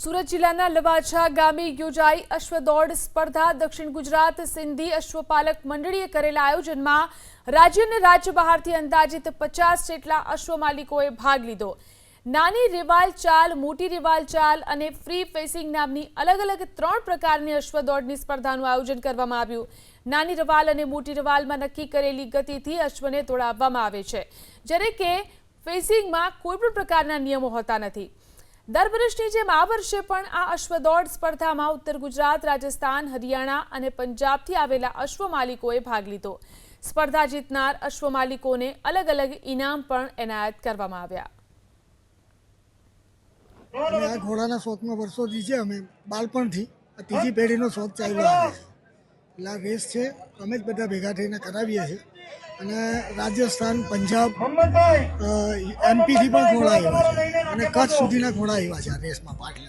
સુરત જિલ્લાના લવાછા ગામે યોજાઈ અશ્વદોડ સ્પર્ધા દક્ષિણ ગુજરાત સિંધી અશ્વપાલક મંડળીએ કરેલા આયોજનમાં રાજ્ય અને રાજ્ય બહારથી અંદાજિત 50 જેટલા અશ્વ માલિકોએ ભાગ લીધો। નાની રિવાલ ચાલ, મોટી રિવાલ ચાલ અને ફ્રી ફેસિંગ નામની અલગ અલગ 3 પ્રકારની અશ્વદોડની સ્પર્ધાનું આયોજન કરવામાં આવ્યું। નાની રિવાલ અને મોટી રિવાલમાં નક્કી કરેલી ગતિથી અશ્વને દોડાવવામાં આવે છે, જ્યારે કે ફેસિંગમાં કોઈ પણ પ્રકારના નિયમો હોતા નથી। દર વર્ષની જેમ આ વર્ષે પણ આ અશ્વદોડ સ્પર્ધામાં ઉત્તર ગુજરાત, રાજસ્થાન, હરિયાણા અને પંજાબથી આવેલા અશ્વ માલિકોએ ભાગ લીધો। સ્પર્ધા જીતનાર અશ્વ માલિકોને અલગ અલગ ઇનામ પણ એનાયત કરવામાં આવ્યા। આ ઘોડાના શોખમાં વર્ષોથી છે, અમે બાળપણથી ત્રીજી પેઢીનો શોખ ચાલ્યો આવે છે। એટલે આ રેસ છે, અમે જ બધા ભેગા થઈને કરાવીએ છીએ અને રાજસ્થાન, પંજાબ, એમપીથી પણ ઘોડા આવ્યા છે અને કચ્છ સુધીના ઘોડા આવ્યા છે આ રેસમાં ભાગ લેવા।